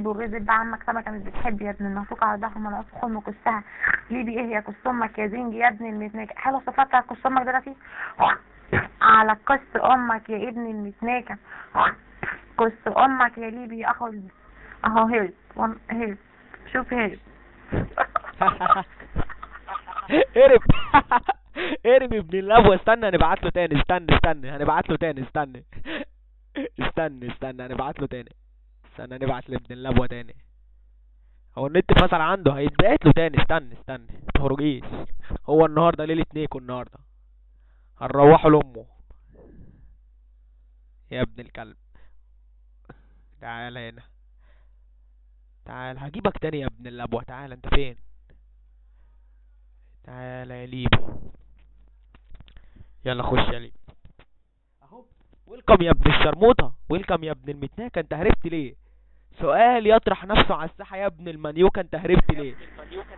هرب وغزل بقى عمك سمكة مش بتحب يا ابن المنفوخة على ظهر ملعوب في خم كسها. ليبي ايه يا كس امك يا زنج يا ابن المتناكة. حلو صفاتها كس امك ده فيه على كس امك يا ابن المتناكة. كس امك يا ليبي اخد اهو هرب هرب. شوف هرب. هرب. هرب ابن اللبوة. استنى هنبعت له تاني. استنى هنبعت له تاني. استنى هنبعت له تاني. استنى نبعت لابن اللبوة تاني. هو النت فصل عنده هيتبعت له تاني. استنى متخرجيش. هو النهارده ليلة نيكو النهارده. هنروحوا لامه يا ابن الكلب. تعال هنا. تعال هجيبك تاني يا ابن اللبوة. تعال انت فين؟ تعال يا ليبي. يلا خش يا ليبي اهو. ويلكم يا ابن الشرموطة. ويلكم يا ابن المتناكة. انت هربت ليه؟ سؤال يطرح نفسه على الساحة يا ابن المنيوكة. انت هربت ليه؟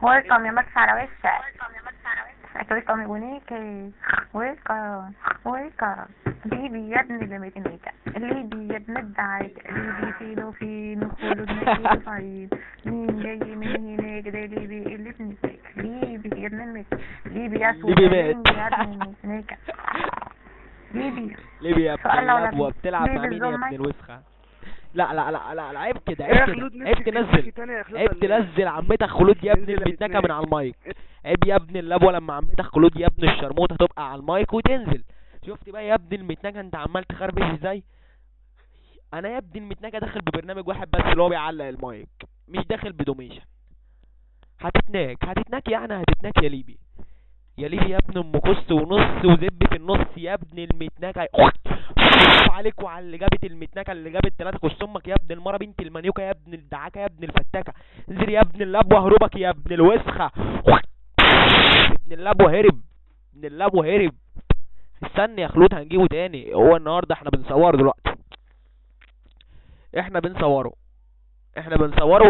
ويلكم يا مدفع على وشك. ويلكم يا بونيكي. ويلكم ليبي يا ابن المتناكة. ليبي يا ابن الدعاك. ليبي فيلو فين خلود نكيل صعيد. مين جاي من هناك ده ليبي اللي ابن الساك. ليبي يا ابن المتناكة. ليبي اسود يا ابن المتناكة. ليبي يا ابن اللبوة. بتلعب مع مين يا ابن الوسخة؟ لا عيب كده. عيب تنزل عمتك خلود يا ابن المتناكة من على المايك. عيب يا ابن اللبوة لما عمتك خلود يا ابن الشرموطة تبقى على المايك وتنزل. شفت بقى يا ابن المتناكة انت عمال تخربش ازاي؟ انا يا ابن المتناكة داخل ببرنامج واحد بس اللي هو بيعلق المايك، مش داخل بدوميشن. هتتناك يعني. هتتناك يا ليبي يا ابن ام كس ونص وزب في النص يا ابن المتناكة. عليك وعلى اللي جابت المتناكة اللي جابت 3 كس امك يا ابن المرة بنت المنيوكة يا ابن الدعاكة يا ابن الفتاكة. انزل يا ابن اللبوة هروبك يا ابن الوسخة. ابن اللبوة هرب. استنى يا خلود هنجيبه تاني. هو النهاردة احنا بنصوره دلوقتي. احنا بنصوره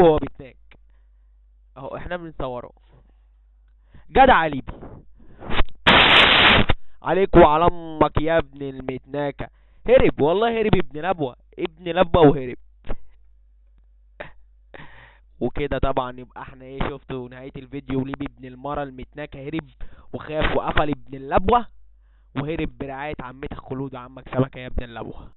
وهو بيتناك اهو. احنا بنصوره. جدع ليبي عليك وعلى امك يا ابن المتناكة. هرب والله. هرب ابن لبوة وهرب. وكده طبعا يبقى احنا ايه شفتوا نهاية الفيديو. ليبي ابن المرة المتناكة هرب وخاف وقفل ابن اللبوة وهرب برعاية عمتك خلود وعمك سمكة يا ابن اللبوة.